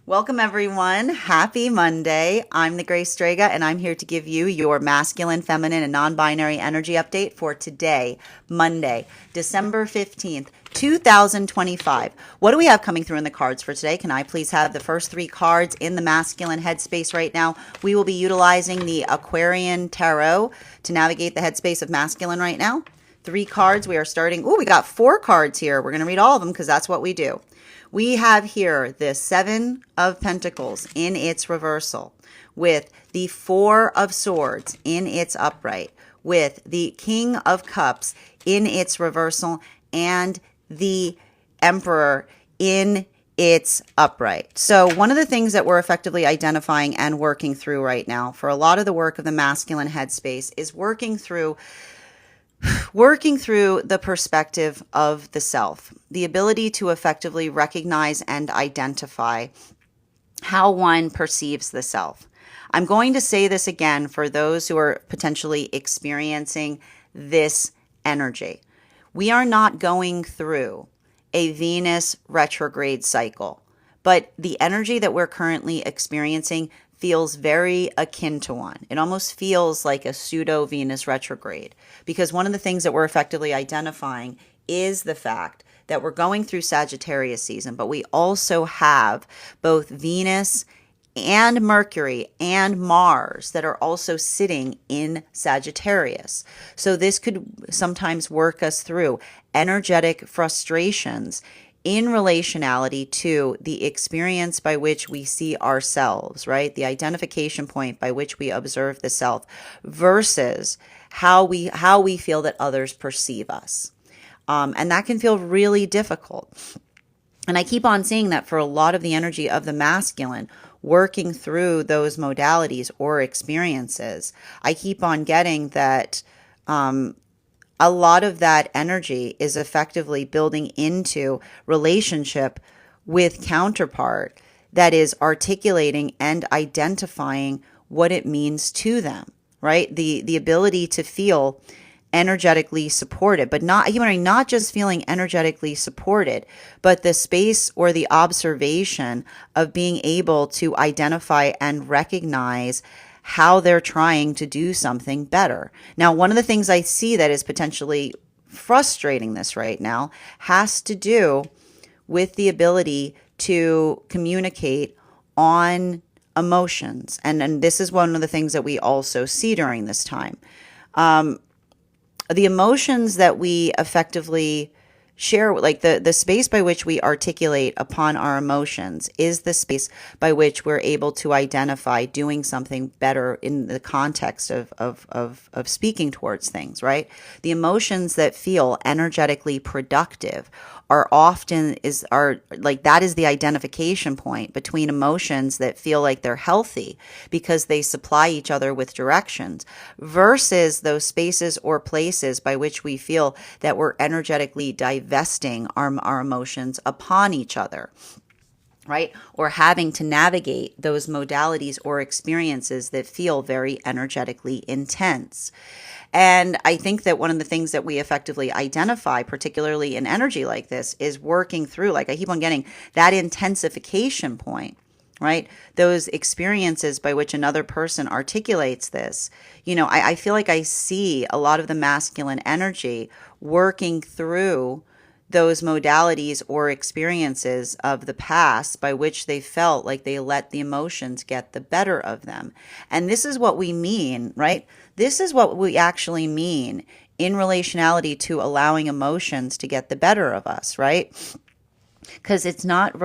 Welcome, everyone. Happy Monday. I'm the Grace Strega, and I'm here to give you your masculine, feminine, and non binary energy update for today, Monday, December 15th, 2025. What do we have coming through in the cards for today? Can I please have the first three cards in the masculine headspace right now? We will be utilizing the Aquarian Tarot to navigate the headspace of masculine right now. Three cards. We are starting. Oh, we got four cards here. We're going to read all of them because that's what we do. We have here the Seven of Pentacles in its reversal, with the Four of Swords in its upright, with the King of Cups in its reversal, and the Emperor in its upright. So one of the things that we're effectively identifying and working through right now for a lot of the work of the masculine headspace is working through the perspective of the self, the ability to effectively recognize and identify how one perceives the self. I'm going to say this again for those who are potentially experiencing this energy. We are not going through a Venus retrograde cycle, but the energy that we're currently experiencing feels very akin to one. It almost feels like a pseudo Venus retrograde, because one of the things that we're effectively identifying is the fact that we're going through Sagittarius season, but we also have both Venus and Mercury and Mars that are also sitting in Sagittarius. So this could sometimes work us through energetic frustrations in relationality to the experience by which we see ourselves, right? The identification point by which we observe the self versus how we feel that others perceive us. And that can feel really difficult. And I keep on seeing that for a lot of the energy of the masculine, working through those modalities or experiences, I keep on getting that a lot of that energy is effectively building into relationship with counterpart that is articulating and identifying what it means to them, right? The ability to feel energetically supported, but not just feeling energetically supported, but the space or the observation of being able to identify and recognize how they're trying to do something better. Now, one of the things I see that is potentially frustrating this right now has to do with the ability to communicate on emotions. And this is one of the things that we also see during this time. The emotions that we effectively share, like the space by which we articulate upon our emotions is the space by which we're able to identify doing something better in the context of speaking towards things, right? The emotions that feel energetically productive are often that is the identification point between emotions that feel like they're healthy because they supply each other with directions versus those spaces or places by which we feel that we're energetically divesting our emotions upon each other, right? Or having to navigate those modalities or experiences that feel very energetically intense. And I think that one of the things that we effectively identify, particularly in energy like this, is working through, like I keep on getting that intensification point, right? Those experiences by which another person articulates this. I feel like I see a lot of the masculine energy working through those modalities or experiences of the past by which they felt like they let the emotions get the better of them. And this is what we mean, right? This is what we actually mean in relationality to allowing emotions to get the better of us, right? Because it's not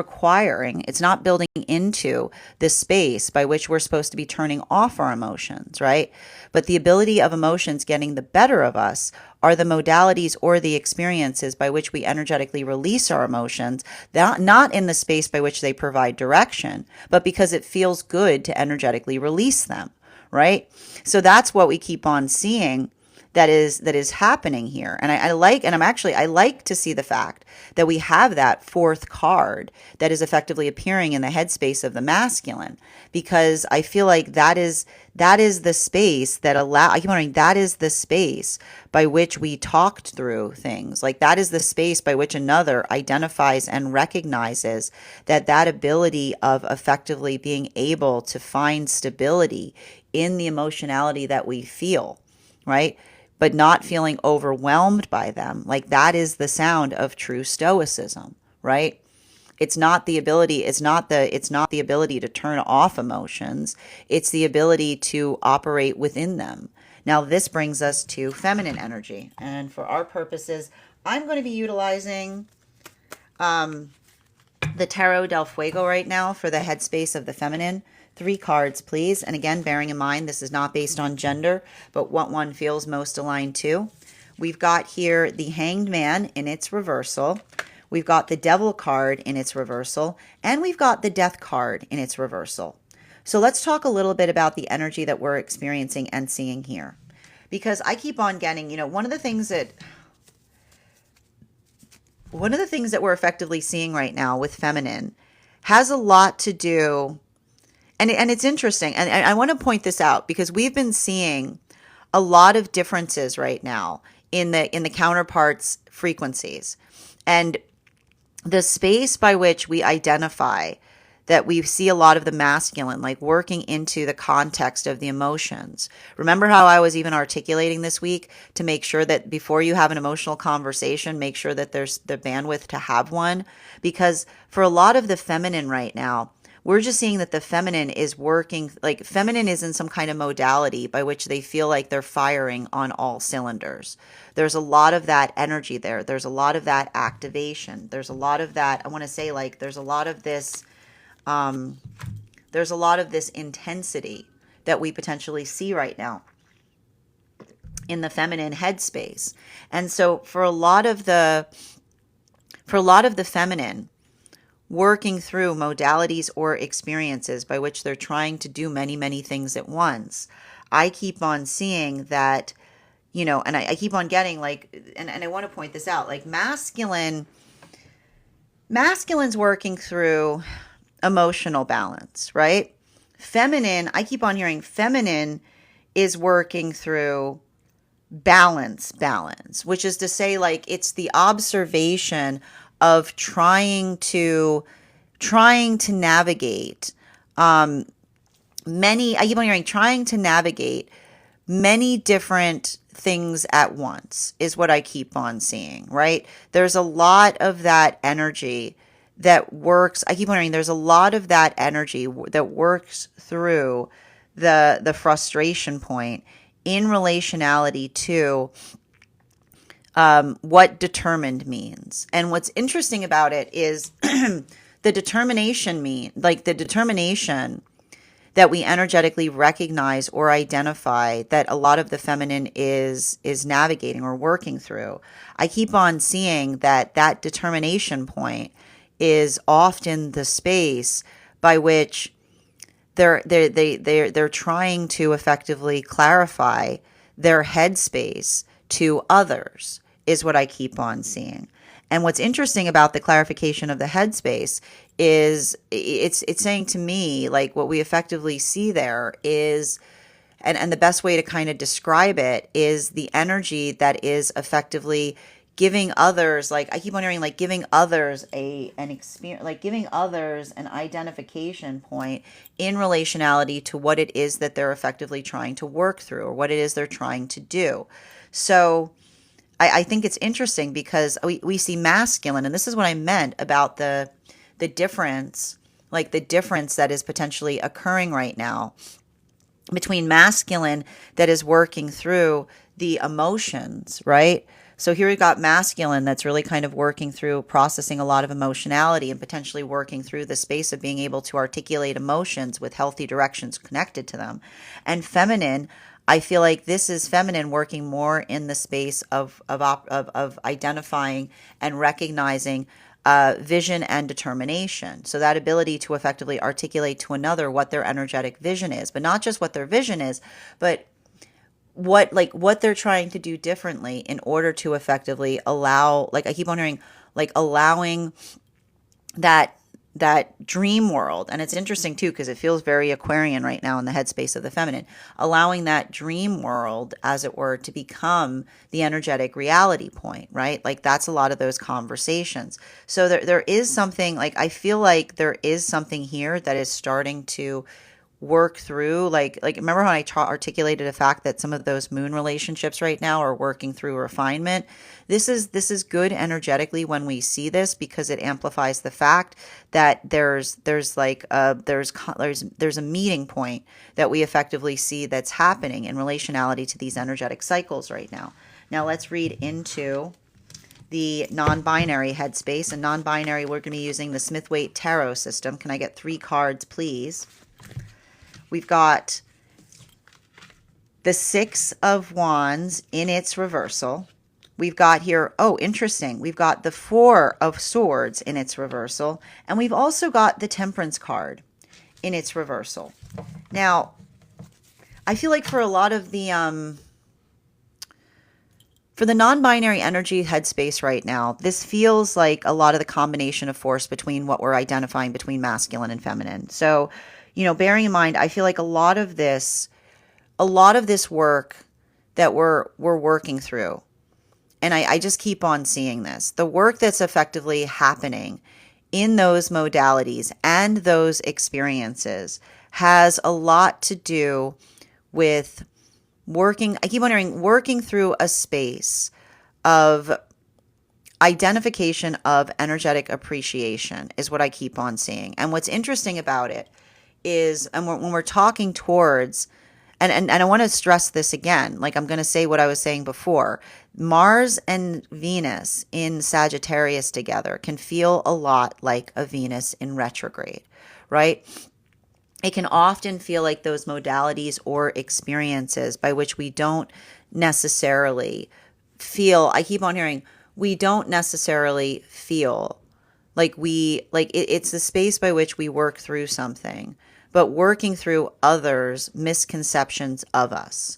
building into the space by which we're supposed to be turning off our emotions, right? But the ability of emotions getting the better of us are the modalities or the experiences by which we energetically release our emotions, not in the space by which they provide direction, but because it feels good to energetically release them, right? So that's what we keep on seeing that is happening here. And I like to see the fact that we have that fourth card that is effectively appearing in the headspace of the masculine, because I feel like that is the space I keep wondering, that is the space by which we talked through things. Like, that is the space by which another identifies and recognizes that ability of effectively being able to find stability in the emotionality that we feel, right? But not feeling overwhelmed by them. Like, that is the sound of true stoicism, right? It's not the ability to turn off emotions. It's the ability to operate within them. Now, this brings us to feminine energy. And for our purposes, I'm going to be utilizing the Tarot del Fuego right now for the headspace of the feminine. 3 cards, please. And again, bearing in mind, this is not based on gender, but what one feels most aligned to. We've got here the Hanged Man in its reversal. We've got the Devil card in its reversal. And we've got the Death card in its reversal. So let's talk a little bit about the energy that we're experiencing and seeing here. Because I keep on getting, one of the things that we're effectively seeing right now with feminine has a lot to do. And it's interesting, and I want to point this out because we've been seeing a lot of differences right now in the counterparts' frequencies, and the space by which we identify that we see a lot of the masculine, like working into the context of the emotions. Remember how I was even articulating this week to make sure that before you have an emotional conversation, make sure that there's the bandwidth to have one, because for a lot of the feminine right now, we're just seeing that the feminine is working, like feminine is in some kind of modality by which they feel like they're firing on all cylinders. There's a lot of that energy there. There's a lot of that activation. There's a lot of that, I want to say, like, there's a lot of this intensity that we potentially see right now in the feminine headspace. And so for a lot of the feminine, working through modalities or experiences by which they're trying to do many, many things at once, I keep on seeing that, and I keep on getting like, and I want to point this out, like masculine's working through emotional balance, right? Feminine, I keep on hearing feminine is working through balance, which is to say, like, it's the observation of trying to navigate I keep on hearing trying to navigate many different things at once is what I keep on seeing, right? There's a lot of that energy that works. I keep on hearing there's a lot of that energy that works through the frustration point in relationality to what determined means. And what's interesting about it is the determination that we energetically recognize or identify that a lot of the feminine is navigating or working through. I keep on seeing that determination point is often the space by which they're trying to effectively clarify their headspace to others, is what I keep on seeing. And what's interesting about the clarification of the headspace is it's saying to me, like, what we effectively see there is, and the best way to kind of describe it is the energy that is effectively giving others, like I keep on hearing, like giving others an experience, like giving others an identification point in relationality to what it is that they're effectively trying to work through or what it is they're trying to do. So I think it's interesting because we see masculine, and this is what I meant about the difference, like the difference that is potentially occurring right now between masculine that is working through the emotions, right? So here we've got masculine that's really kind of working through processing a lot of emotionality and potentially working through the space of being able to articulate emotions with healthy directions connected to them. And feminine, I feel like this is feminine working more in the space of identifying and recognizing vision and determination. So that ability to effectively articulate to another what their energetic vision is, but not just what their vision is, but what they're trying to do differently in order to effectively allow, like I keep on hearing, like allowing that dream world. And it's interesting too because it feels very Aquarian right now in the headspace of the feminine, allowing that dream world, as it were, to become the energetic reality point, right? Like that's a lot of those conversations. So there is something, like I feel like there is something here that is starting to work through, like remember how I articulated the fact that some of those moon relationships right now are working through refinement. This is good energetically when we see this, because it amplifies the fact that there's a meeting point that we effectively see that's happening in relationality to these energetic cycles right now. Now let's read into the non-binary headspace. And non-binary, we're going to be using the Smith-Waite Tarot system. Can I get 3 cards, please? We've got the 6 of Wands in its reversal. We've got here, oh, interesting. We've got the 4 of Swords in its reversal. And we've also got the Temperance card in its reversal. Now, I feel like for a lot of the, for the non-binary energy headspace right now, this feels like a lot of the combination of force between what we're identifying between masculine and feminine. So, bearing in mind, I feel like a lot of this work that we're working through, and I just keep on seeing this, the work that's effectively happening in those modalities and those experiences has a lot to do with working through a space of identification of energetic appreciation is what I keep on seeing. And what's interesting about it is, and when we're talking towards, and I want to stress this again, like I'm going to say what I was saying before, Mars and Venus in Sagittarius together can feel a lot like a Venus in retrograde, right? It can often feel like those modalities or experiences by which we don't necessarily feel, I keep on hearing, we don't necessarily feel like it's the space by which we work through something, but working through others' misconceptions of us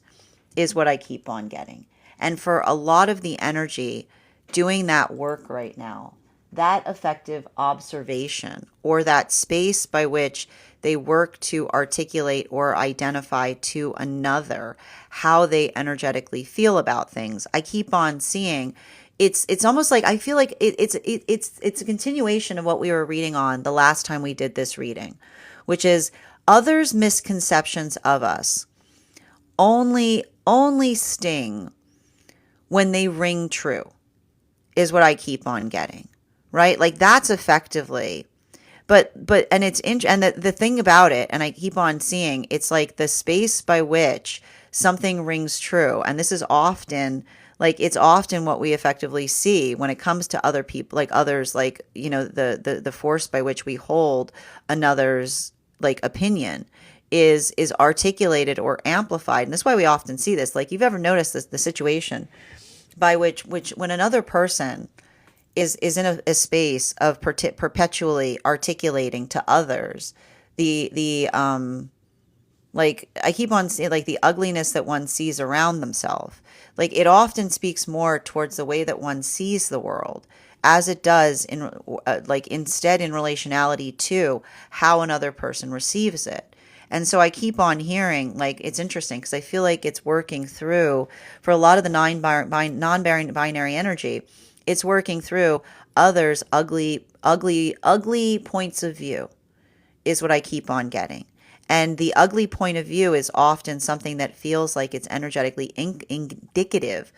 is what I keep on getting. And for a lot of the energy doing that work right now, that effective observation or that space by which they work to articulate or identify to another how they energetically feel about things, I keep on seeing it's almost like I feel like it's a continuation of what we were reading on the last time we did this reading, which is others' misconceptions of us only sting when they ring true, is what I keep on getting, right? Like that's effectively, but and it's and the thing about it, and I keep on seeing, it's like the space by which something rings true, and this is often it's often what we effectively see when it comes to other people, like others, like the force by which we hold another's opinion is articulated or amplified. And that's why we often see this. Like, you've ever noticed this, the situation by which when another person is in a space of perpetually articulating to others the I keep on seeing the ugliness that one sees around themselves. It often speaks more towards the way that one sees the world, as it does in instead in relationality to how another person receives it. And so I keep on hearing, it's interesting because I feel like it's working through, for a lot of the non-binary energy, it's working through others' ugly points of view, is what I keep on getting. And the ugly point of view is often something that feels like it's energetically indicative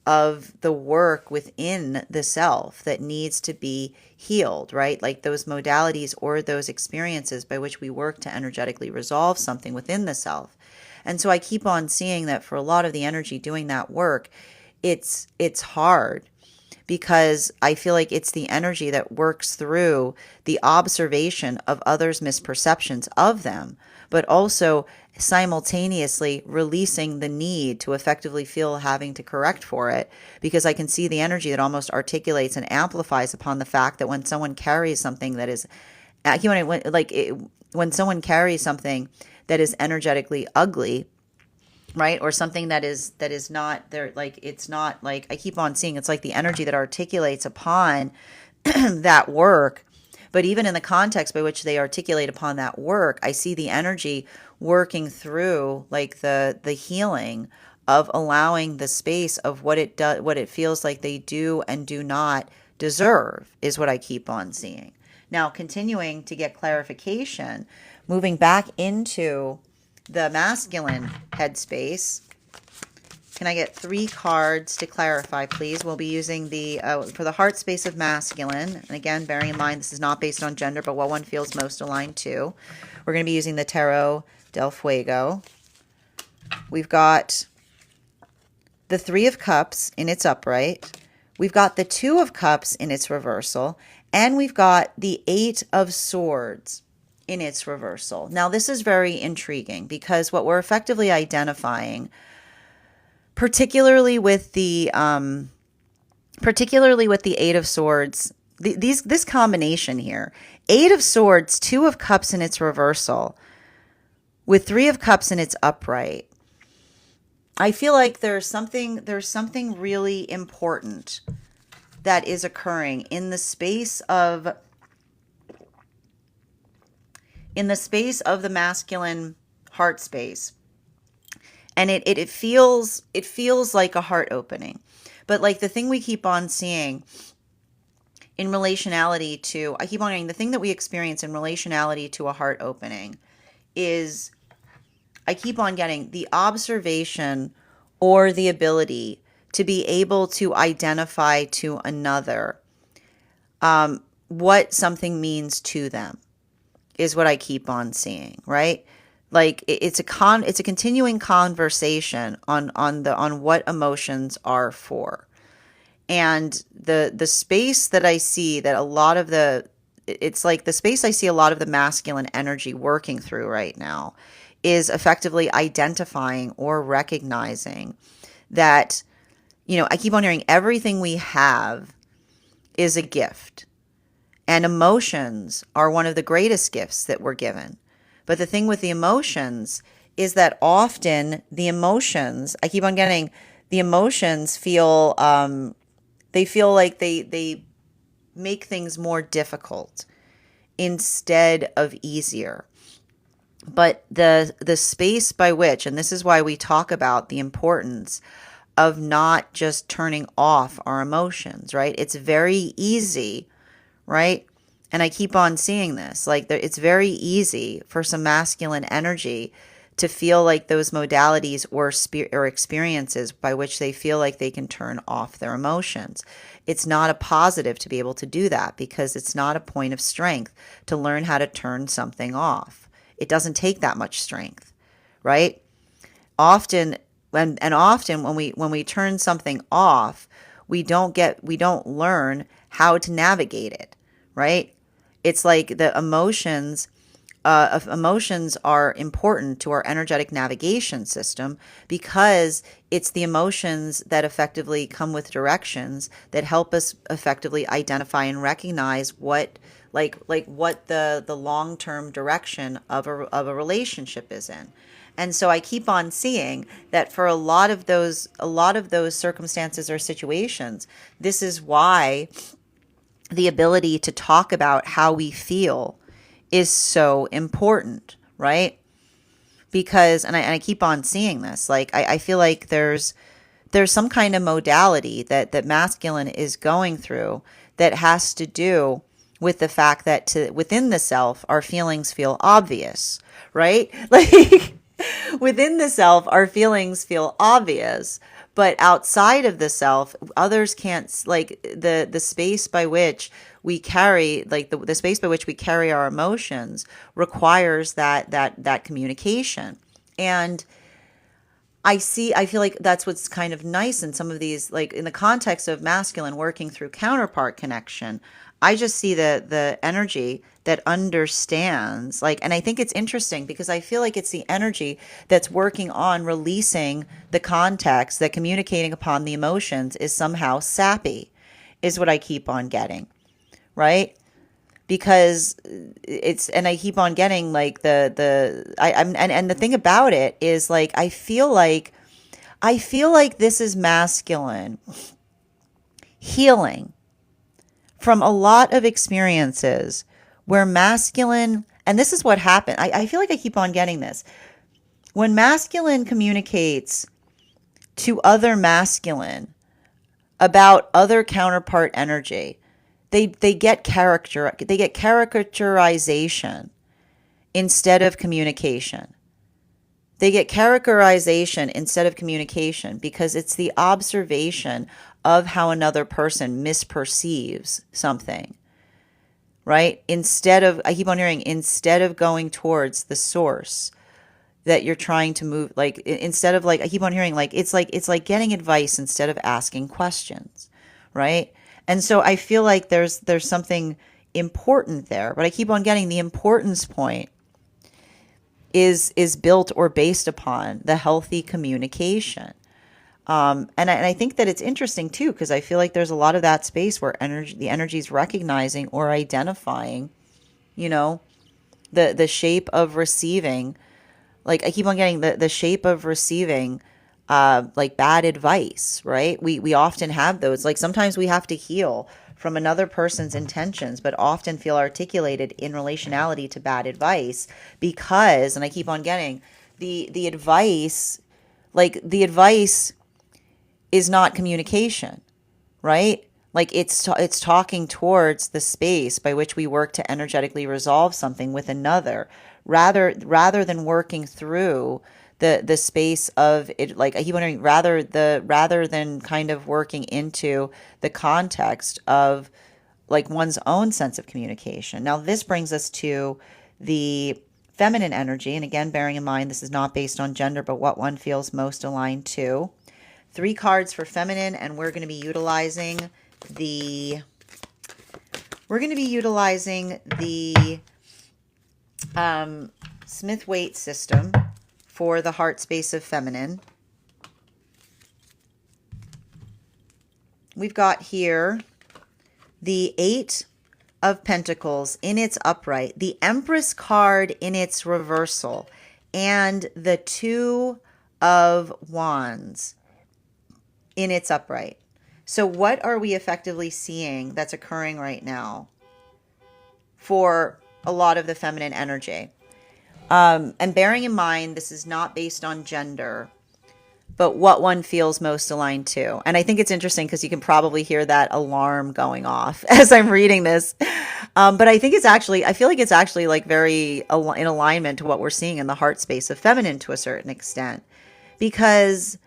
of the work within the self that needs to be healed, right? Like those modalities or those experiences by which we work to energetically resolve something within the self. And so I keep on seeing that for a lot of the energy doing that work, it's hard, because I feel like it's the energy that works through the observation of others' misperceptions of them, but also simultaneously releasing the need to effectively feel having to correct for it, because I can see the energy that almost articulates and amplifies upon the fact that when someone carries something that is, when someone carries something that is energetically ugly, right? Or something that is not there, like it's not like, I keep on seeing it's like the energy that articulates upon that work. But even in the context by which they articulate upon that work, I see the energy working through like the healing of allowing the space of what it does, what it feels like they do and do not deserve, is what I keep on seeing. Now, continuing to get clarification, moving back into the masculine headspace. Can I get 3 cards to clarify, please? We'll be using the, for the heart space of masculine. And again, bearing in mind, this is not based on gender, but what one feels most aligned to. We're going to be using the Tarot del Fuego. We've got the 3 of Cups in its upright. We've got the 2 of Cups in its reversal. And we've got the 8 of Swords in its reversal. Now, this is very intriguing because what we're effectively identifying, particularly with the 8 of Swords, this combination here, 8 of Swords, 2 of Cups in its reversal, with 3 of Cups in its upright. I feel like there's something really important that is occurring in the space of the masculine heart space. And it feels like a heart opening. But like the thing we keep on seeing in relationality to, I keep on hearing the thing that we experience in relationality to a heart opening is, I keep on getting the observation or the ability to be able to identify to another what something means to them, is what I keep on seeing, right? Like it's a continuing conversation on what emotions are for. And the space that I see that a lot of it's like the space I see a lot of the masculine energy working through right now is effectively identifying or recognizing that, I keep on hearing everything we have is a gift. And emotions are one of the greatest gifts that we're given. But the thing with the emotions is that often the emotions, I keep on getting, the emotions feel, they feel like they make things more difficult instead of easier. But the space by which, and this is why we talk about the importance of not just turning off our emotions, right? It's very easy, right? And I keep on seeing this, like it's very easy for some masculine energy to feel like those modalities or experiences by which they feel like they can turn off their emotions. It's not a positive to be able to do that because it's not a point of strength to learn how to turn something off. It doesn't take that much strength, right? Often when we turn something off, we don't learn how to navigate it, right? It's like the emotions are important to our energetic navigation system because it's the emotions that effectively come with directions that help us effectively identify and recognize what what the long-term direction of a relationship is in. And so I keep on seeing that for a lot of those circumstances or situations, this is why the ability to talk about how we feel is so important, right? Because, and I keep on seeing this, like I feel like there's some kind of modality that masculine is going through that has to do with the fact that within the self, our feelings feel obvious, right? Like within the self, our feelings feel obvious, but outside of the self, others can't, like the space by which we carry, like the space by which we carry our emotions requires that communication. And I feel like that's what's kind of nice in some of these, like in the context of masculine working through counterpart connection, I just see the energy that understands, like, and I think it's interesting because I feel like it's the energy that's working on releasing the context that communicating upon the emotions is somehow sappy, is what I keep on getting, right? because it's, and I keep on getting like and the thing about it is like, I feel like this is masculine healing from a lot of experiences where masculine, and this is what happened. I feel like I keep on getting this. When masculine communicates to other masculine about other counterpart energy, they get characterization instead of communication. They get characterization instead of communication because it's the observation of how another person misperceives something, right? I keep on hearing, instead of going towards the source that you're trying to move, like, instead of, like, I keep on hearing, like, it's like getting advice instead of asking questions, right? And so I feel like there's something important there, but I keep on getting the importance point is built or based upon the healthy communication. And I think that it's interesting too, because I feel like there's a lot of that space where the energy is recognizing or identifying, the shape of receiving. Like, I keep on getting the shape of receiving, like, bad advice, right? We often have those. Like, sometimes we have to heal from another person's intentions, but often feel articulated in relationality to bad advice because, and I keep on getting the advice, like, the advice is not communication, right? Like, it's talking towards the space by which we work to energetically resolve something with another, rather than working through the space of it. Like, I keep wondering, rather than kind of working into the context of, like, one's own sense of communication. Now, this brings us to the feminine energy, and again, bearing in mind this is not based on gender, but what one feels most aligned to. 3 cards for feminine, and we're going to be utilizing the Smith-Waite system for the heart space of feminine. We've got here the 8 of Pentacles in its upright, the Empress card in its reversal, and the 2 of Wands in its upright. So what are we effectively seeing that's occurring right now for a lot of the feminine energy? And bearing in mind, this is not based on gender, but what one feels most aligned to. And I think it's interesting because you can probably hear that alarm going off as I'm reading this. But I think I feel like it's actually like very in alignment to what we're seeing in the heart space of feminine to a certain extent, because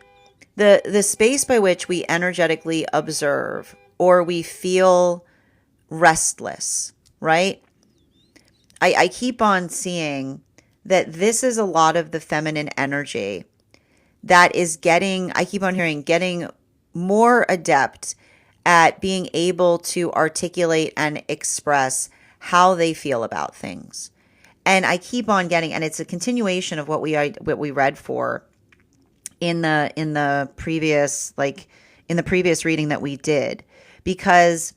the space by which we energetically observe or we feel restless, right? I keep on seeing that this is a lot of the feminine energy that is I keep on hearing, getting more adept at being able to articulate and express how they feel about things. And I keep on getting, and it's a continuation of what we read for in the previous reading that we did, because,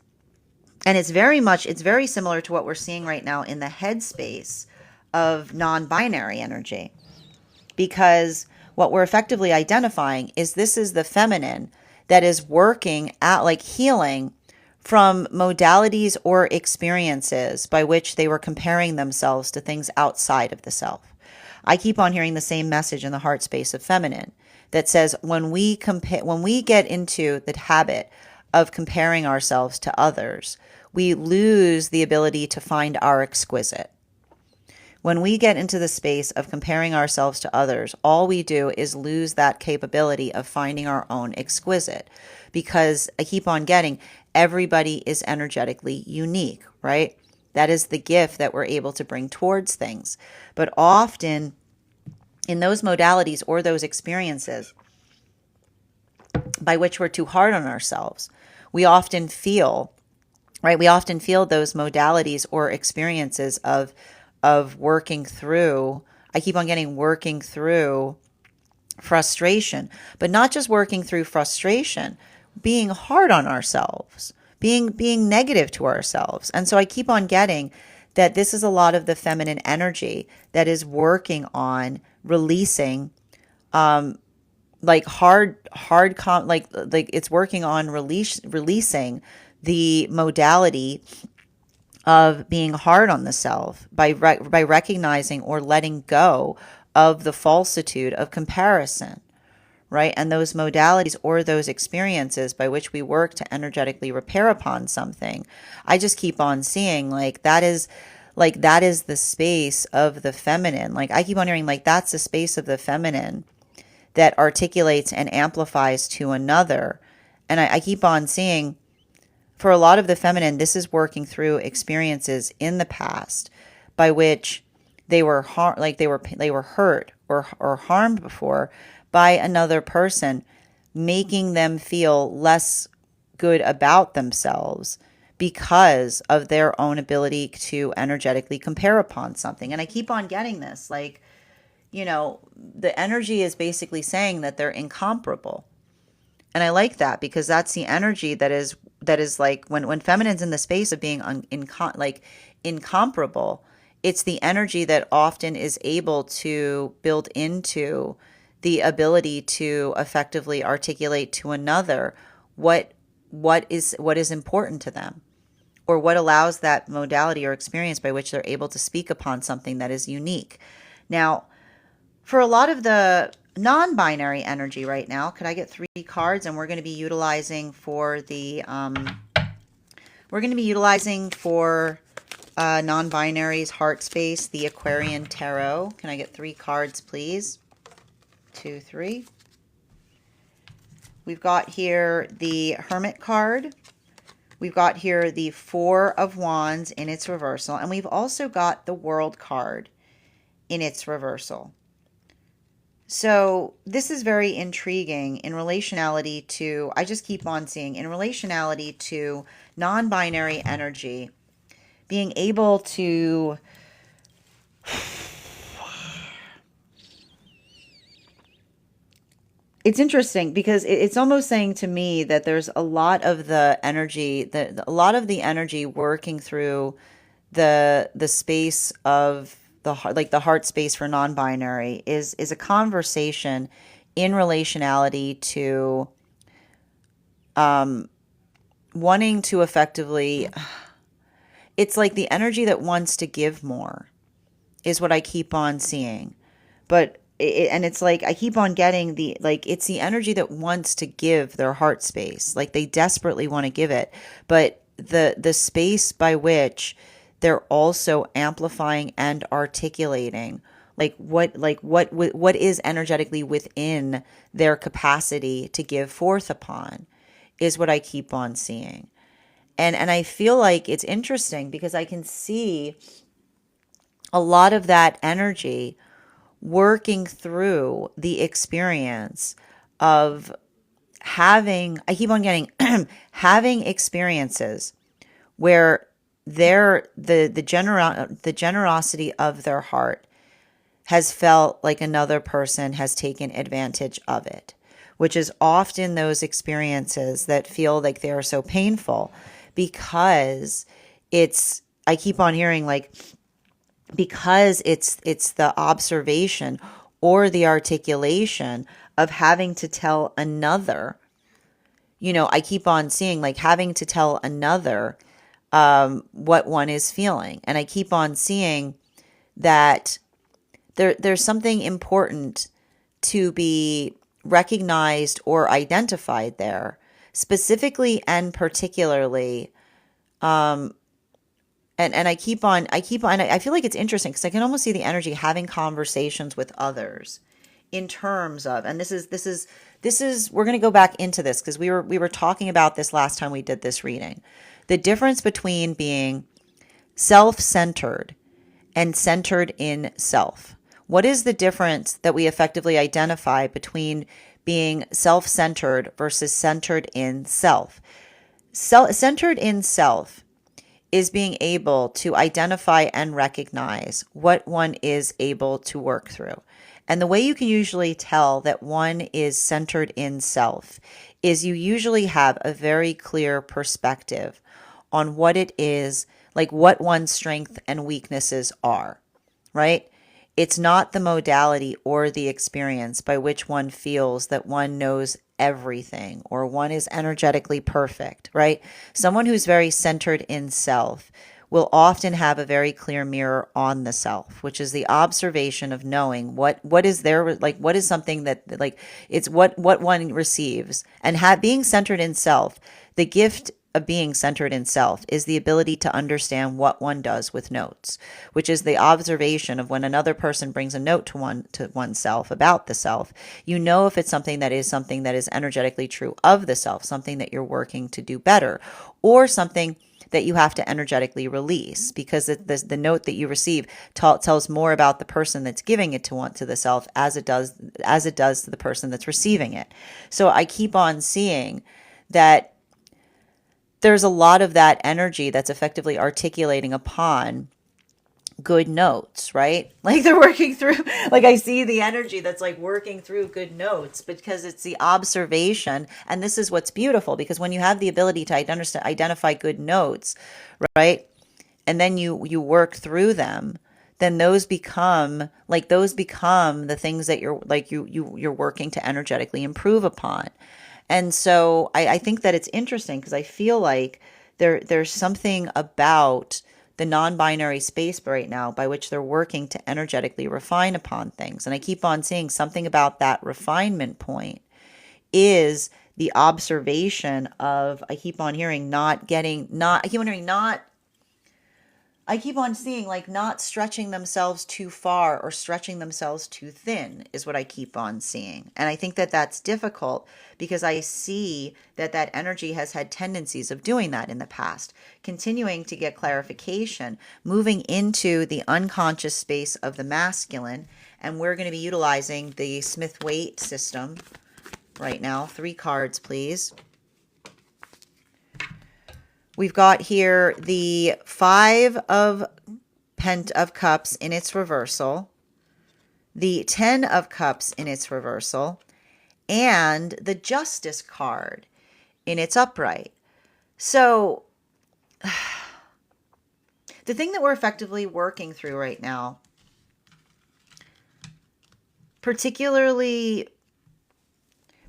and it's very similar to what we're seeing right now in the headspace of non-binary energy, because what we're effectively identifying is this is the feminine that is working at, like, healing from modalities or experiences by which they were comparing themselves to things outside of the self. I keep on hearing the same message in the heart space of feminine that says when we get into the habit of comparing ourselves to others, we lose the ability to find our exquisite. When we get into the space of comparing ourselves to others, all we do is lose that capability of finding our own exquisite, because I keep on getting, everybody is energetically unique, right? That is the gift that we're able to bring towards things. But often in those modalities or those experiences by which we're too hard on ourselves, we often feel those modalities or experiences of working through, I keep on getting working through frustration, but not just working through frustration, being hard on ourselves, being negative to ourselves. And so I keep on getting that this is a lot of the feminine energy that is working on releasing like like it's working on releasing the modality of being hard on the self by by recognizing or letting go of the falsitude of comparison, right? And those modalities or those experiences by which we work to energetically repair upon something, I just keep on seeing that is the space of the feminine. Like I keep on hearing like that's the space of the feminine that articulates and amplifies to another. And I keep on seeing for a lot of the feminine, this is working through experiences in the past by which they were they were hurt or harmed before by another person, making them feel less good about themselves because of their own ability to energetically compare upon something. And I keep on getting this, like, you know, the energy is basically saying that they're incomparable. And I like that because that's the energy that is like when feminine's in the space of being incomparable, it's the energy that often is able to build into the ability to effectively articulate to another what is important to them, or what allows that modality or experience by which they're able to speak upon something that is unique. Now, for a lot of the non-binary energy right now, could I get 3 cards? And we're going to be utilizing for the non-binary's heart space, the Aquarian Tarot. Can I get 3 cards, please? 2, 3. We've got here the Hermit card. We've got here the 4 of Wands in its reversal. And we've also got the World card in its reversal. So this is very intriguing in relationality to, I just keep on seeing, in relationality to non-binary energy, being able to it's interesting because it's almost saying to me that there's a lot of the energy working through the space of the heart space for non-binary is a conversation in relationality to wanting to effectively, it's like the energy that wants to give more is what I keep on seeing. But it's like I keep on getting it's the energy that wants to give their heart space, like they desperately want to give it, but the space by which they're also amplifying and articulating what is energetically within their capacity to give forth upon is what I keep on seeing. And I feel like it's interesting because I can see a lot of that energy working through the experience of having, I keep on getting, having experiences where the generosity of their heart has felt like another person has taken advantage of it, which is often those experiences that feel like they are so painful because I keep on hearing because it's the observation or the articulation of having to tell another, I keep on seeing having to tell another what one is feeling. And I keep on seeing that there's something important to be recognized or identified there, specifically and particularly. And I feel like it's interesting because I can almost see the energy having conversations with others in terms of, and this is, we're going to go back into this because we were talking about this last time we did this reading. The difference between being self-centered and centered in self. What is the difference that we effectively identify between being self-centered versus centered in self? Centered in self is being able to identify and recognize what one is able to work through. And the way you can usually tell that one is centered in self is you usually have a very clear perspective on what it is, like what one's strengths and weaknesses are, right? It's not the modality or the experience by which one feels that one knows everything or one is energetically perfect, right? Someone who's very centered in self will often have a very clear mirror on the self, which is the observation of knowing what is there, like what is something that, like, it's what one receives. And being centered in self, the gift of being centered in self is the ability to understand what one does with notes, which is the observation of when another person brings a note to oneself about the self. You know if it's something that is energetically true of the self, something that you're working to do better, or something that you have to energetically release, because the note that you receive tells more about the person that's giving it to the self as it does to the person that's receiving it. So I keep on seeing that there's a lot of that energy that's effectively articulating upon good notes, right? Like they're working through, like I see the energy that's like working through good notes because it's the observation. And this is what's beautiful, because when you have the ability to identify good notes, right? And then you work through them, then those become the things that you're working to energetically improve upon. And so I think that it's interesting because I feel like there's something about the non-binary space right now by which they're working to energetically refine upon things. And I keep on seeing something about that refinement point is the observation of, I keep on hearing I keep on seeing like not stretching themselves too far or stretching themselves too thin is what I keep on seeing. And I think that that's difficult because I see that that energy has had tendencies of doing that in the past, continuing to get clarification, moving into the unconscious space of the masculine. And we're going to be utilizing the Smith-Waite system right now. 3 cards, please. We've got here the 5 of Cups in its reversal, the 10 of Cups in its reversal, and the Justice card in its upright. So the thing that we're effectively working through right now, particularly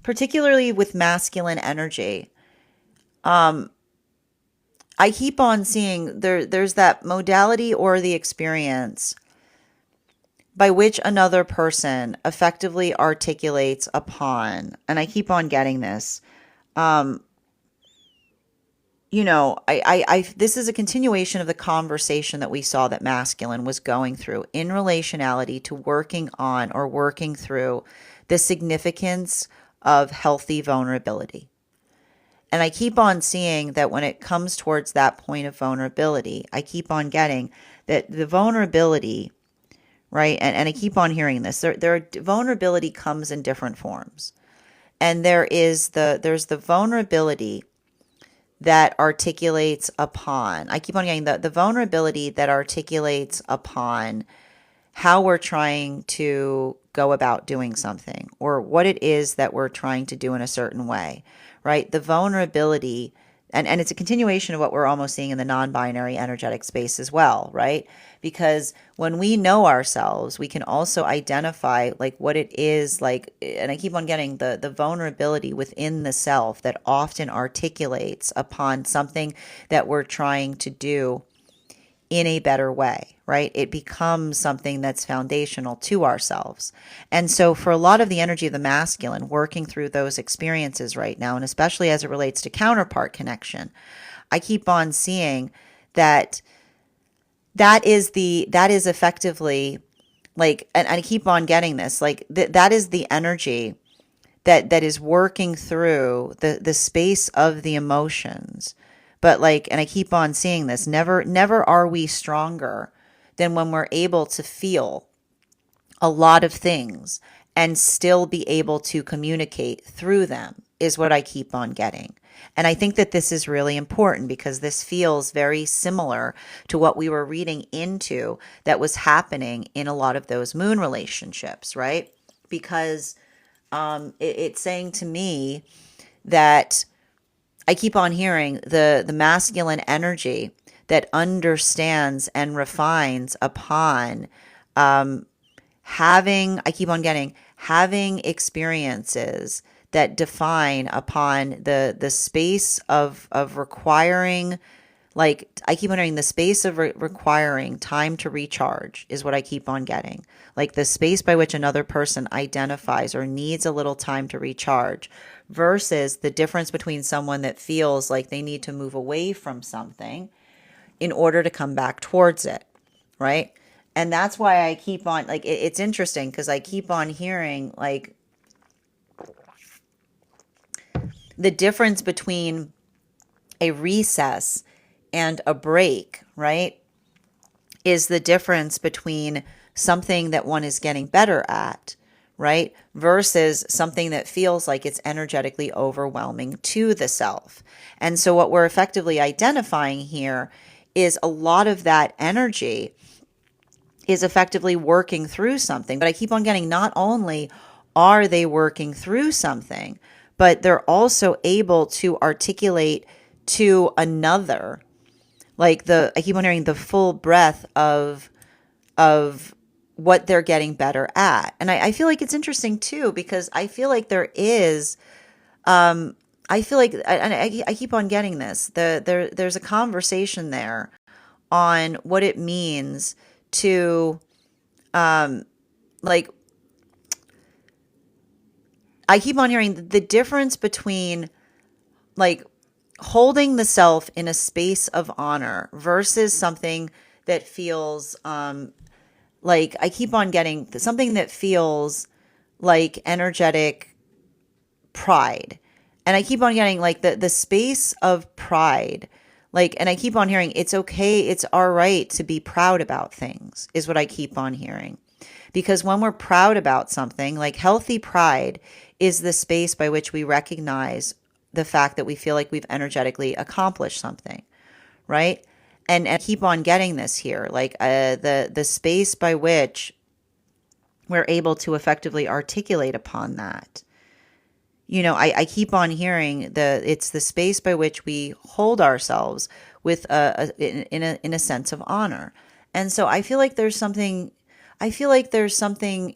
with masculine energy, I keep on seeing there's that modality or the experience by which another person effectively articulates upon, and I keep on getting this. This is a continuation of the conversation that we saw that masculine was going through in relationality to working on or working through the significance of healthy vulnerability. And I keep on seeing that when it comes towards that point of vulnerability, I keep on getting that the vulnerability, right? And I keep on hearing this. Vulnerability comes in different forms. And there's the vulnerability that articulates upon, I keep on getting the vulnerability that articulates upon how we're trying to go about doing something or what it is that we're trying to do in a certain way, right? The vulnerability, and it's a continuation of what we're almost seeing in the non-binary energetic space as well, right? Because when we know ourselves, we can also identify like what it is like, and I keep on getting the vulnerability within the self that often articulates upon something that we're trying to do in a better way, right? It becomes something that's foundational to ourselves. And so for a lot of the energy of the masculine working through those experiences right now, and especially as it relates to counterpart connection, I keep on seeing that is effectively like, and I keep on getting this, like that is the energy that is working through the space of the emotions. But like, and I keep on seeing this, never are we stronger than when we're able to feel a lot of things and still be able to communicate through them is what I keep on getting. And I think that this is really important because this feels very similar to what we were reading into that was happening in a lot of those moon relationships, right? Because it's saying to me that I keep on hearing the masculine energy that understands and refines upon I keep on getting having experiences that define upon the space of requiring, like I keep wondering, the space of requiring time to recharge is what I keep on getting. Like the space by which another person identifies or needs a little time to recharge versus the difference between someone that feels like they need to move away from something in order to come back towards it, right? And that's why I keep on, like, it's interesting because I keep on hearing, like, the difference between a recess and a break, right, is the difference between something that one is getting better at, right, versus something that feels like it's energetically overwhelming to the self. And so what we're effectively identifying here is a lot of that energy is effectively working through something. But I keep on getting, not only are they working through something, but they're also able to articulate to another, like I keep on hearing the full breadth of what they're getting better at. And I feel like it's interesting too, because I feel like there is, I feel like, and I keep on getting this, there's a conversation there on what it means to, like, I keep on hearing the difference between, like, holding the self in a space of honor versus something that feels, like, I keep on getting something that feels like energetic pride. And I keep on getting, like, the space of pride. Like, and I keep on hearing it's okay, it's all right to be proud about things, is what I keep on hearing. Because when we're proud about something, like, healthy pride is the space by which we recognize the fact that we feel like we've energetically accomplished something, right? And I keep on getting this here, like, the space by which we're able to effectively articulate upon that. You know, I keep on hearing it's the space by which we hold ourselves with in a sense of honor. And so I feel like there's something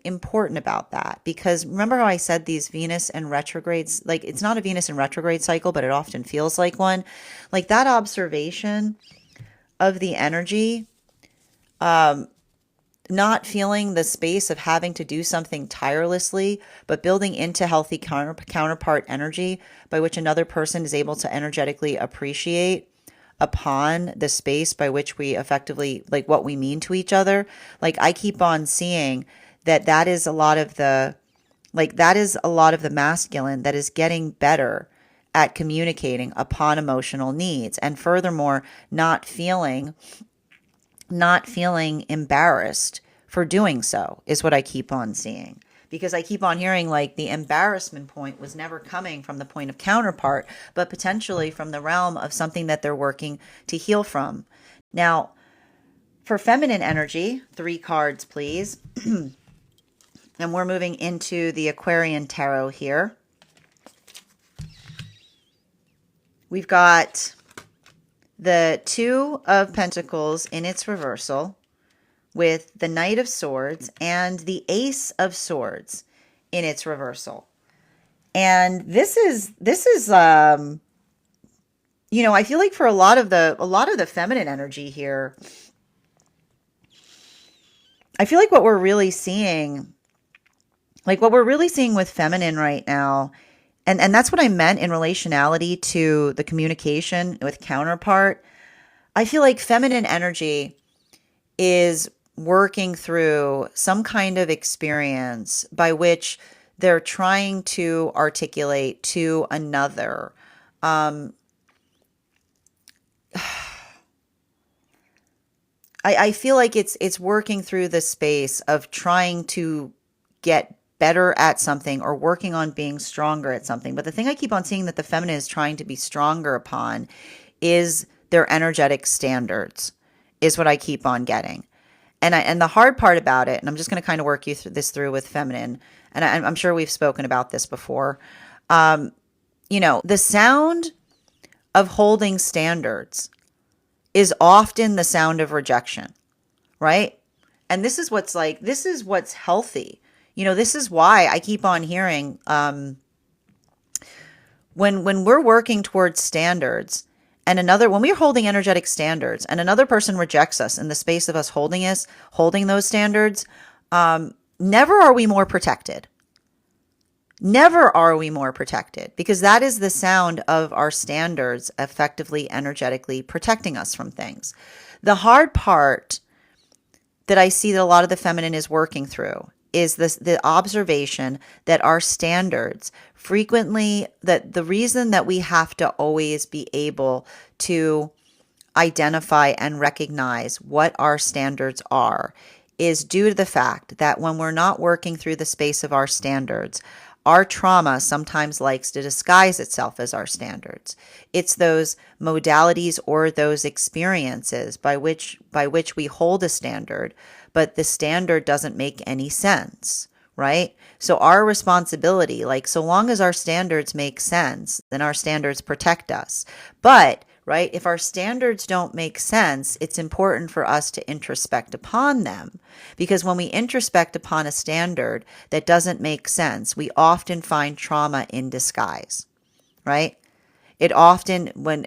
important about that, because remember how I said these Venus and retrogrades, like, it's not a Venus and retrograde cycle, but it often feels like one. Like, that observation of the energy, not feeling the space of having to do something tirelessly, but building into healthy counterpart energy by which another person is able to energetically appreciate upon the space by which we effectively, like, what we mean to each other. Like, I keep on seeing that is a lot of the, like, that is a lot of the masculine that is getting better at communicating upon emotional needs, and furthermore, not feeling embarrassed for doing so is what I keep on seeing. Because I keep on hearing, like, the embarrassment point was never coming from the point of counterpart, but potentially from the realm of something that they're working to heal from. Now, for feminine energy, 3 cards, please. And we're moving into the Aquarian Tarot here. We've got the 2 of Pentacles in its reversal, with the Knight of Swords and the Ace of Swords in its reversal. And this is you know, I feel like for a lot of the feminine energy here, I feel like what we're really seeing with feminine right now, and that's what I meant in relationality to the communication with counterpart. I feel like feminine energy is working through some kind of experience by which they're trying to articulate to another. I feel like it's working through the space of trying to get better at something or working on being stronger at something. But the thing I keep on seeing that the feminine is trying to be stronger upon is their energetic standards, is what I keep on getting. And the hard part about it, and I'm just going to kind of work you through with feminine, and I'm sure we've spoken about this before. The sound of holding standards is often the sound of rejection, right? And this is what's healthy. This is why I keep on hearing when we're working towards standards and when we're holding energetic standards and another person rejects us in the space of us holding those standards, never are we more protected. Never are we more protected, because that is the sound of our standards effectively, energetically protecting us from things. The hard part that I see that a lot of the feminine is working through is the observation that our standards frequently, that the reason that we have to always be able to identify and recognize what our standards are is due to the fact that when we're not working through the space of our standards, our trauma sometimes likes to disguise itself as our standards. It's those modalities or those experiences by which we hold a standard, but the standard doesn't make any sense, right? So our responsibility, so long as our standards make sense, then our standards protect us. But right? If our standards don't make sense, it's important for us to introspect upon them, because when we introspect upon a standard that doesn't make sense, we often find trauma in disguise, right? It often, when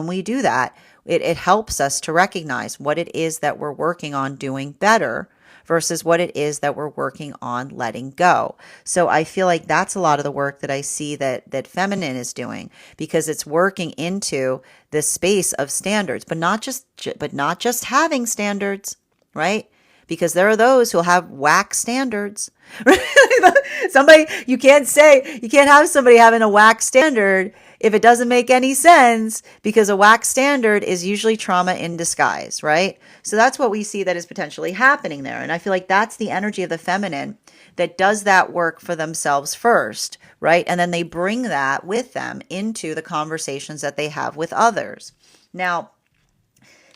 we do that, it helps us to recognize what it is that we're working on doing better versus what it is that we're working on letting go. So I feel like that's a lot of the work that I see that feminine is doing, because it's working into this space of standards, but not just having standards, right? Because there are those who'll have whack standards. You can't have somebody having a whack standard if it doesn't make any sense, because a whack standard is usually trauma in disguise, right? So that's what we see that is potentially happening there. And I feel like that's the energy of the feminine that does that work for themselves first, right? And then they bring that with them into the conversations that they have with others. Now,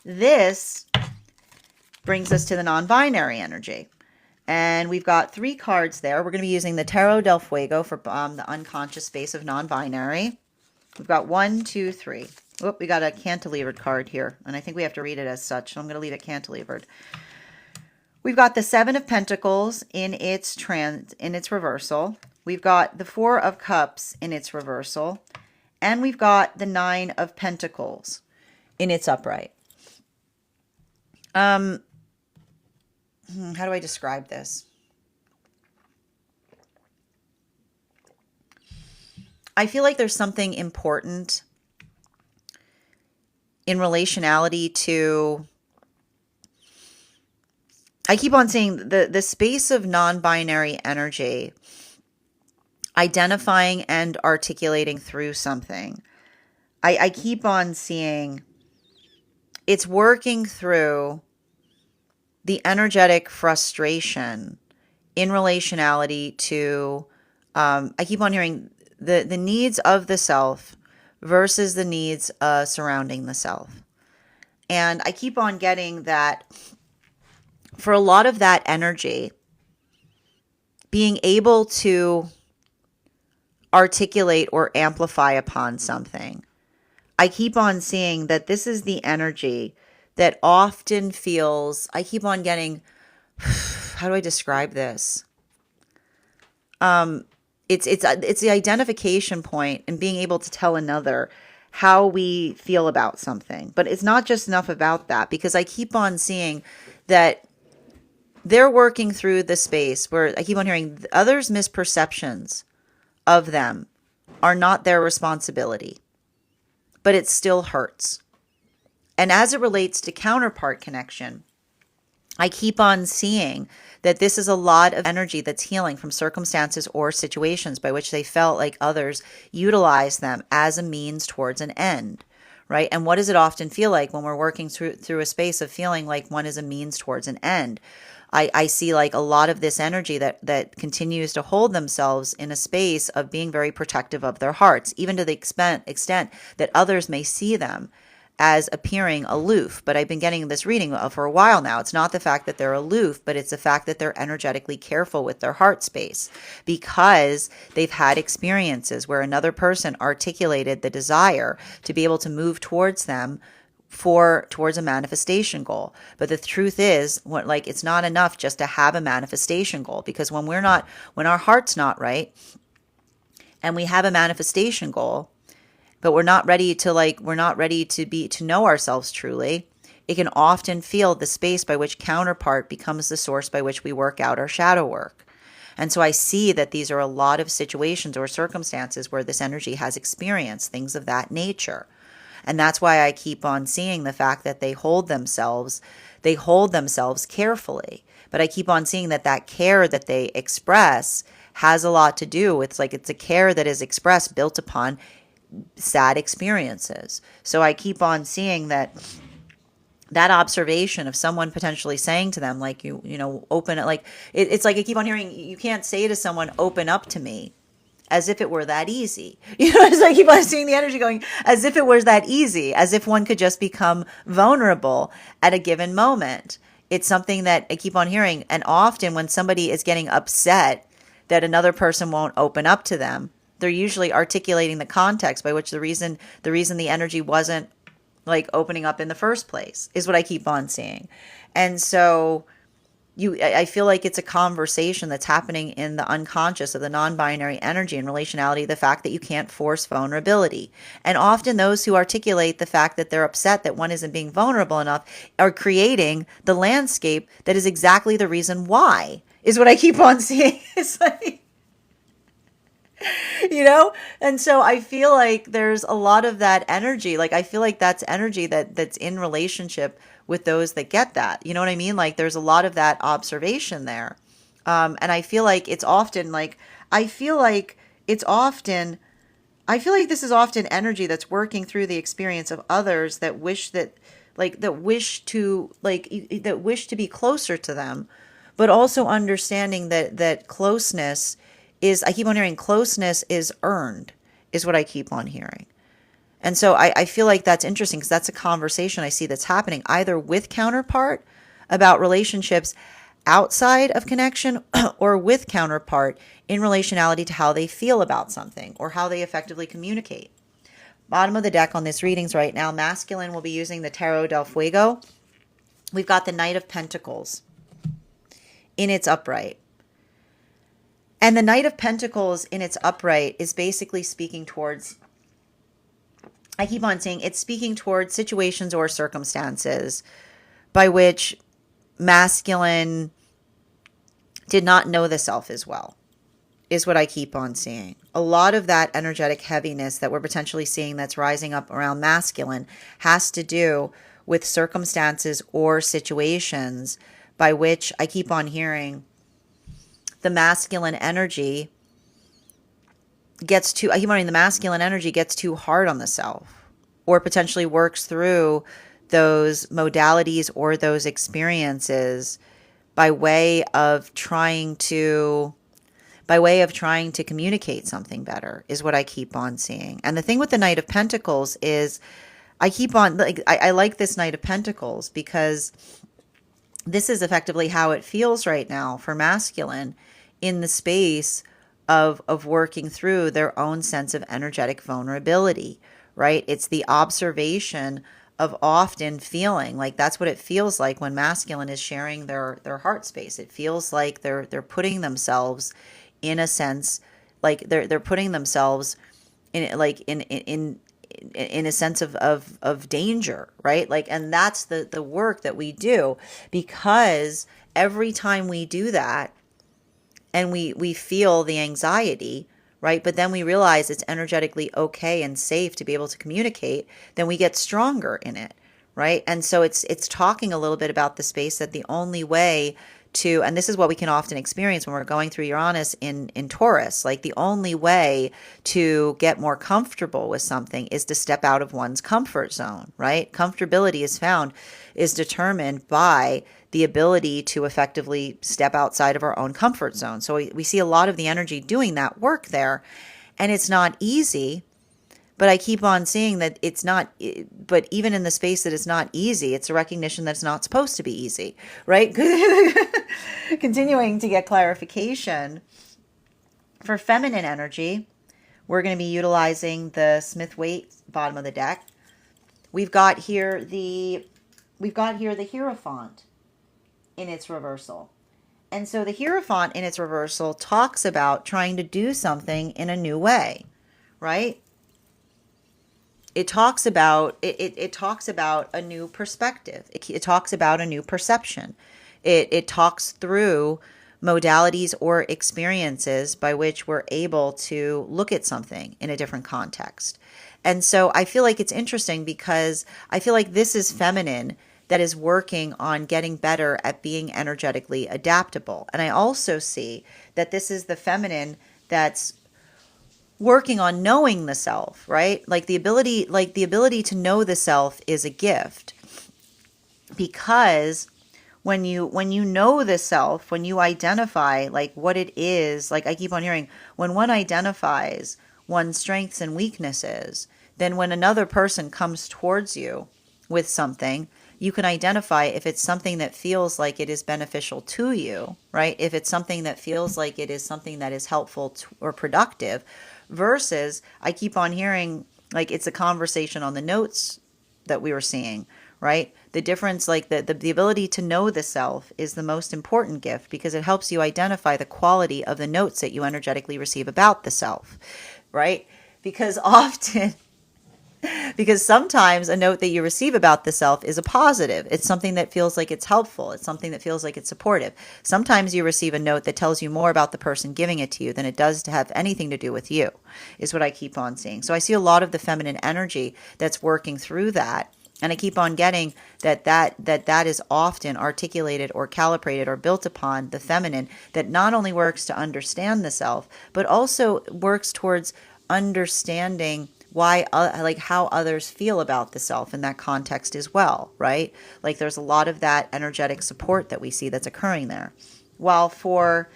this brings us to the non-binary energy. And we've got 3 cards there. We're going to be using the Tarot del Fuego for the unconscious space of non-binary. We've got 1, 2, 3. Oh, we got a cantilevered card here, and I think we have to read it as such, so I'm going to leave it cantilevered. We've got the 7 of Pentacles in its reversal. We've got the 4 of Cups in its reversal, and we've got the 9 of Pentacles in its upright. How do I describe this? I feel like there's something important in relationality to, I keep on saying the space of non-binary energy, identifying and articulating through something. I keep on seeing it's working through the energetic frustration in relationality to, I keep on hearing the needs of the self versus the needs surrounding the self. And I keep on getting that for a lot of that energy, being able to articulate or amplify upon something, I keep on seeing that this is the energy that often feels, I keep on getting, how do I describe this? It's the identification point and being able to tell another how we feel about something. But it's not just enough about that, because I keep on seeing that they're working through the space where I keep on hearing others' misperceptions of them are not their responsibility, but it still hurts. And as it relates to counterpart connection, I keep on seeing that this is a lot of energy that's healing from circumstances or situations by which they felt like others utilize them as a means towards an end, right? And what does it often feel like when we're working through a space of feeling like one is a means towards an end? I see like a lot of this energy that continues to hold themselves in a space of being very protective of their hearts, even to the extent that others may see them as appearing aloof. But I've been getting this reading for a while now. It's not the fact that they're aloof, but it's the fact that they're energetically careful with their heart space because they've had experiences where another person articulated the desire to be able to move towards them towards a manifestation goal. But the truth is, it's not enough just to have a manifestation goal, because when our heart's not right and we have a manifestation goal, but we're not ready to know ourselves truly, it can often feel the space by which counterpart becomes the source by which we work out our shadow work. And so I see that these are a lot of situations or circumstances where this energy has experienced things of that nature. And that's why I keep on seeing the fact that they hold themselves carefully. But I keep on seeing that care that they express has a lot to do. It's a care that is expressed built upon sad experiences. So I keep on seeing that observation of someone potentially saying to them, like, you know, open it, like, it's like I keep on hearing, you can't say to someone, open up to me, as if it were that easy. You know, as I keep on seeing the energy going, as if it was that easy, as if one could just become vulnerable at a given moment. It's something that I keep on hearing. And often when somebody is getting upset that another person won't open up to them, they're usually articulating the context by which the reason the energy wasn't like opening up in the first place is what I keep on seeing. And so I feel like it's a conversation that's happening in the unconscious of the non-binary energy in relationality, the fact that you can't force vulnerability. And often those who articulate the fact that they're upset that one isn't being vulnerable enough are creating the landscape that is exactly the reason why, is what I keep on seeing. It's like, you know? And so I feel like there's a lot of that energy. Like, I feel like that's energy that's in relationship with those that get that. You know what I mean? Like, there's a lot of that observation there. And I feel like it's often this is often energy that's working through the experience of others that wish to be closer to them, but also understanding that closeness is, I keep on hearing, closeness is earned, is what I keep on hearing. And so I feel like that's interesting because that's a conversation I see that's happening either with counterpart about relationships outside of connection or with counterpart in relationality to how they feel about something or how they effectively communicate. Bottom of the deck on this readings right now, masculine will be using the Tarot del Fuego. We've got the Knight of Pentacles in its upright. And the Knight of Pentacles in its upright is basically speaking towards, I keep on saying, it's speaking towards situations or circumstances by which masculine did not know the self as well, is what I keep on seeing. A lot of that energetic heaviness that we're potentially seeing that's rising up around masculine has to do with circumstances or situations by which I keep on hearing the masculine energy gets too hard on the self, or potentially works through those modalities or those experiences by way of trying to communicate something better, is what I keep on seeing. And the thing with the Knight of Pentacles is I like this Knight of Pentacles because this is effectively how it feels right now for masculine in the space of working through their own sense of energetic vulnerability, right? It's the observation of often feeling like that's what it feels like when masculine is sharing their heart space. It feels like they're putting themselves in a sense, like they're putting themselves in a sense of danger, right? Like, and that's the work that we do, because every time we do that and we feel the anxiety, right? But then we realize it's energetically okay and safe to be able to communicate, then we get stronger in it, right? And so it's talking a little bit about the space that the only way to, and this is what we can often experience when we're going through Uranus in Taurus, like the only way to get more comfortable with something is to step out of one's comfort zone, right? Comfortability is determined by the ability to effectively step outside of our own comfort zone. So we see a lot of the energy doing that work there, and it's not easy. But I keep on seeing that it's not, but even in the space that it's not easy, it's a recognition that it's not supposed to be easy, right? Continuing to get clarification. For feminine energy, we're going to be utilizing the Smith-Waite bottom of the deck. We've got here the Hierophant in its reversal. And so the Hierophant in its reversal talks about trying to do something in a new way, right? It talks about a new perspective. It talks about a new perception. It talks through modalities or experiences by which we're able to look at something in a different context. And so I feel like it's interesting because I feel like this is feminine that is working on getting better at being energetically adaptable. And I also see that this is the feminine that's working on knowing the self, right? Like the ability to know the self is a gift, because when you know the self, when you identify like what it is, like I keep on hearing, when one identifies one's strengths and weaknesses, then when another person comes towards you with something, you can identify if it's something that feels like it is beneficial to you, right? If it's something that feels like it is something that is helpful or productive, versus I keep on hearing like it's a conversation on the notes that we were seeing, right? The difference, like the ability to know the self is the most important gift, because it helps you identify the quality of the notes that you energetically receive about the self, right? Because sometimes a note that you receive about the self is a positive. It's something that feels like it's helpful. It's something that feels like it's supportive. Sometimes you receive a note that tells you more about the person giving it to you than it does to have anything to do with you, is what I keep on seeing. So I see a lot of the feminine energy that's working through that. And I keep on getting that is often articulated or calibrated or built upon the feminine, that not only works to understand the self, but also works towards understanding why, like how others feel about the self in that context as well, right? Like there's a lot of that energetic support that we see that's occurring there. While for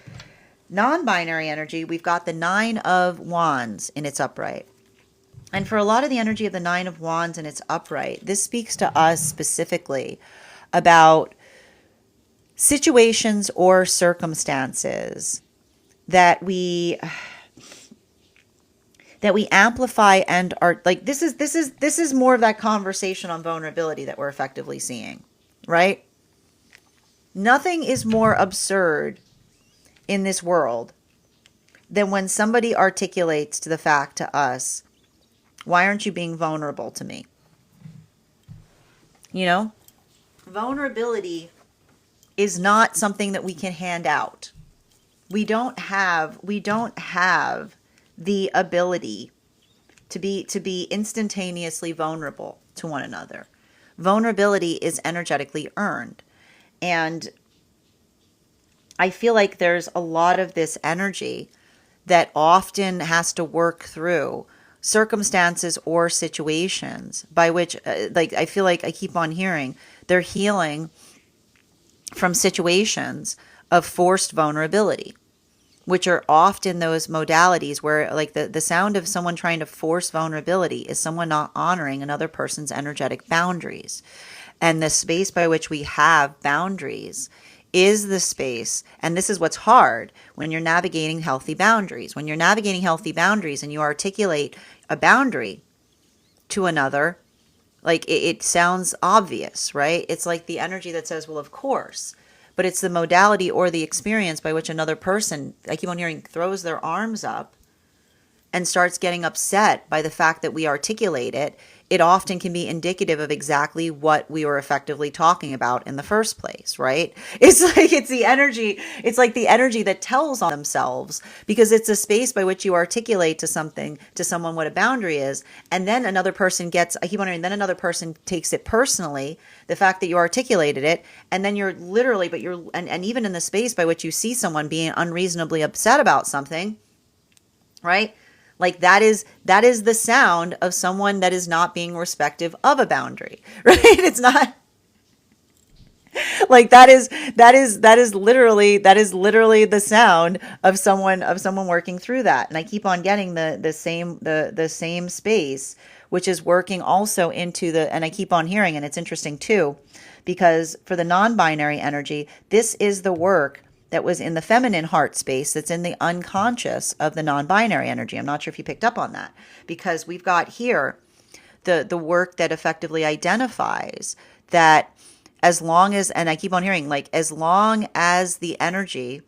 non-binary energy, we've got the Nine of Wands in its upright. And for a lot of the energy of the Nine of Wands in its upright, this speaks to us specifically about situations or circumstances that we amplify and are like, this is more of that conversation on vulnerability that we're effectively seeing, right? Nothing is more absurd in this world than when somebody articulates to the fact to us, why aren't you being vulnerable to me? You know, vulnerability is not something that we can hand out. We don't have the ability to be instantaneously vulnerable to one another. Vulnerability is energetically earned. And I feel like there's a lot of this energy that often has to work through circumstances or situations by which, like, I feel like I keep on hearing they're healing from situations of forced vulnerability, which are often those modalities where, like, the sound of someone trying to force vulnerability is someone not honoring another person's energetic boundaries. And the space by which we have boundaries is the space, and this is what's hard when you're navigating healthy boundaries. When you're navigating healthy boundaries and you articulate a boundary to another, like it sounds obvious, right? It's like the energy that says, well, of course. But it's the modality or the experience by which another person, I keep on hearing, throws their arms up and starts getting upset by the fact that we articulate it, it often can be indicative of exactly what we were effectively talking about in the first place, right? It's like the energy that tells on themselves, because it's a space by which you articulate to someone what a boundary is. And then another person I keep wondering, then another person takes it personally, the fact that you articulated it. And then and even in the space by which you see someone being unreasonably upset about something, right? Like that is the sound of someone that is not being respective of a boundary, right? It's not like that is literally the sound of someone working through that. And I keep on getting the same space, which is working also into and I keep on hearing, and it's interesting too, because for the non-binary energy, this is the work that was in the feminine heart space that's in the unconscious of the non-binary energy. I'm not sure if you picked up on that, because we've got here the work that effectively identifies that as long as, and I keep on hearing, like, as long as the energy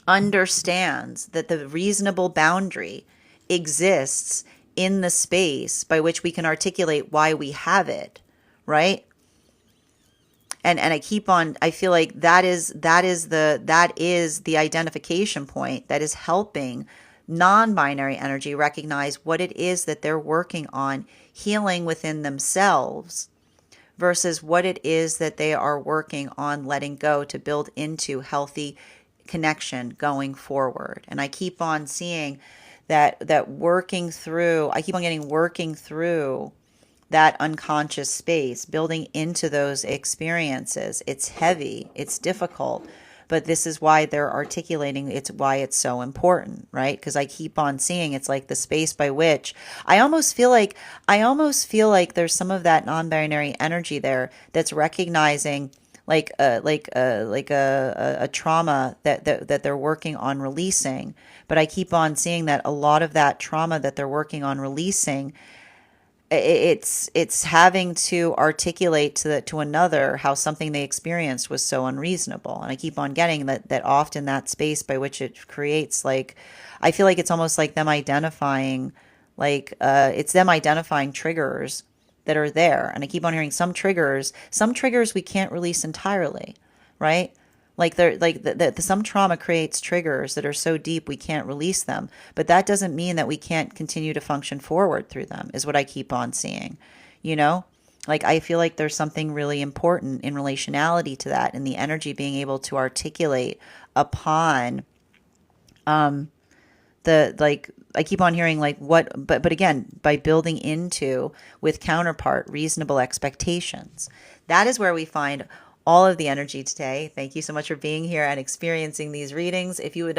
understands that the reasonable boundary exists in the space by which we can articulate why we have it, right? And I feel like that is the identification point that is helping non-binary energy recognize what it is that they're working on healing within themselves versus what it is that they are working on letting go to build into healthy connection going forward. And I keep on seeing that working through that unconscious space, building into those experiences. It's heavy, it's difficult, but this is why they're articulating it's why it's so important, right? Because I keep on seeing it's like the space by which I almost feel like there's some of that non-binary energy there that's recognizing like a trauma that they're working on releasing. But I keep on seeing that a lot of that trauma that they're working on releasing, it's having to articulate to another how something they experienced was so unreasonable. And I keep on getting that often that space by which it creates, like, I feel like it's almost like them identifying, it's them identifying triggers that are there. And I keep on hearing some triggers we can't release entirely, right? Like some trauma creates triggers that are so deep we can't release them, but that doesn't mean that we can't continue to function forward through them, is what I keep on seeing. Like I feel like there's something really important in relationality to that, and the energy being able to articulate upon I keep on hearing but again, by building into with counterpart reasonable expectations. That is where we find all of the energy today. Thank you so much for being here and experiencing these readings. If you would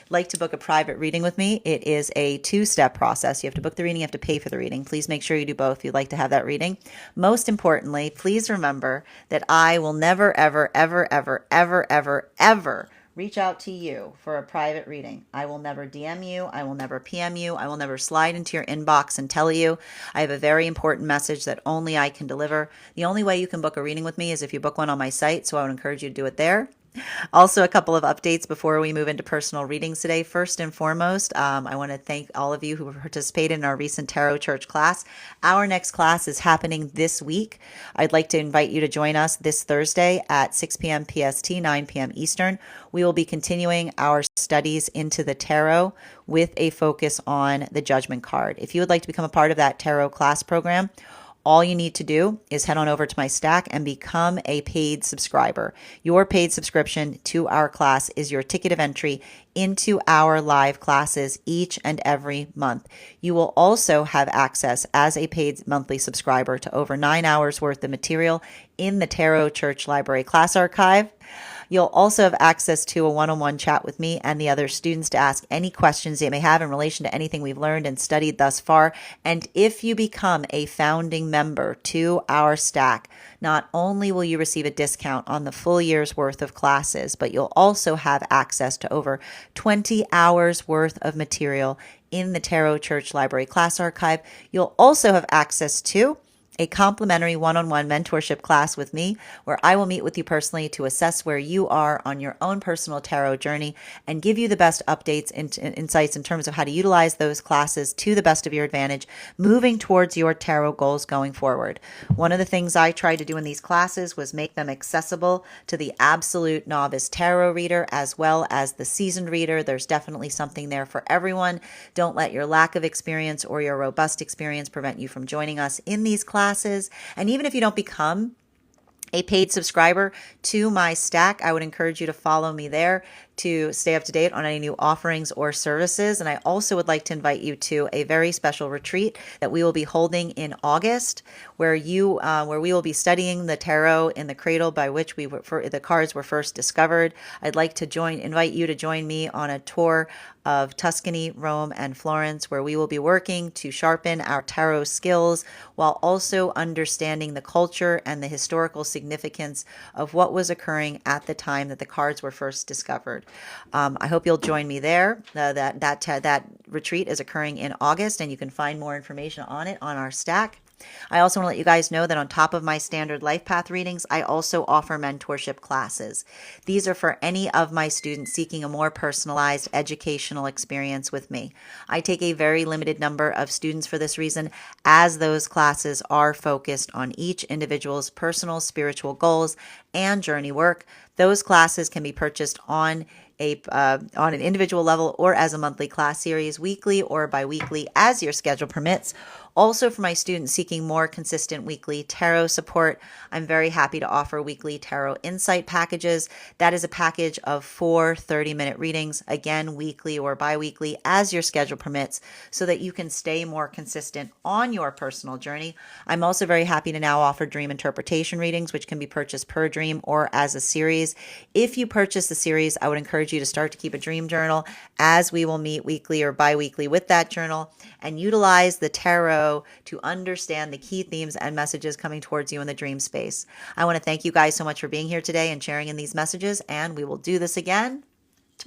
like to book a private reading with me, it is a 2-step process. You have to book the reading, you have to pay for the reading. Please make sure you do both if you'd like to have that reading. Most importantly, please remember that I will never, ever, ever, ever, ever, ever, ever reach out to you for a private reading. I will never DM you. I will never PM you. I will never slide into your inbox and tell you. I have a very important message that only I can deliver. The only way you can book a reading with me is if you book one on my site, so I would encourage you to do it there. Also, a couple of updates before we move into personal readings today. First and foremost, I want to thank all of you who participated in our recent Tarot Church class. Our next class is happening this week. I'd like to invite you to join us this Thursday at 6 p.m. PST, 9 p.m. Eastern. We will be continuing our studies into the tarot with a focus on the Judgment card. If you would like to become a part of that tarot class program, all you need to do is head on over to my stack and become a paid subscriber. Your paid subscription to our class is your ticket of entry into our live classes each and every month. You will also have access as a paid monthly subscriber to over 9 hours worth of material in the Tarot Church Library class archive. You'll also have access to a one-on-one chat with me and the other students to ask any questions you may have in relation to anything we've learned and studied thus far. And if you become a founding member to our stack, not only will you receive a discount on the full year's worth of classes, but you'll also have access to over 20 hours worth of material in the Tarot Church Library class archive. You'll also have access to a complimentary one-on-one mentorship class with me where I will meet with you personally to assess where you are on your own personal tarot journey and give you the best updates and insights in terms of how to utilize those classes to the best of your advantage, moving towards your tarot goals going forward. One of the things I tried to do in these classes was make them accessible to the absolute novice tarot reader as well as the seasoned reader. There's definitely something there for everyone. Don't let your lack of experience or your robust experience prevent you from joining us in these classes. And even if you don't become a paid subscriber to my stack, I would encourage you to follow me there to stay up to date on any new offerings or services. And I also would like to invite you to a very special retreat that we will be holding in August, where we will be studying the tarot in the cradle by which the cards were first discovered. I'd like to invite you to join me on a tour of Tuscany, Rome, and Florence, where we will be working to sharpen our tarot skills while also understanding the culture and the historical significance of what was occurring at the time that the cards were first discovered. I hope you'll join me there. That retreat is occurring in August, and you can find more information on it on our stack. I also want to let you guys know that on top of my standard life path readings, I also offer mentorship classes. These are for any of my students seeking a more personalized educational experience with me. I take a very limited number of students for this reason, as those classes are focused on each individual's personal spiritual goals and journey work. Those classes can be purchased on an individual level or as a monthly class series, weekly or biweekly, as your schedule permits. Also, for my students seeking more consistent weekly tarot support, I'm very happy to offer weekly tarot insight packages. That is a package of 4 30-minute readings, again, weekly or biweekly, as your schedule permits, so that you can stay more consistent on your personal journey. I'm also very happy to now offer dream interpretation readings, which can be purchased per dream or as a series. If you purchase the series, I would encourage you to start to keep a dream journal, as we will meet weekly or biweekly with that journal and utilize the tarot to understand the key themes and messages coming towards you in the dream space. I want to thank you guys so much for being here today and sharing in these messages, and we will do this again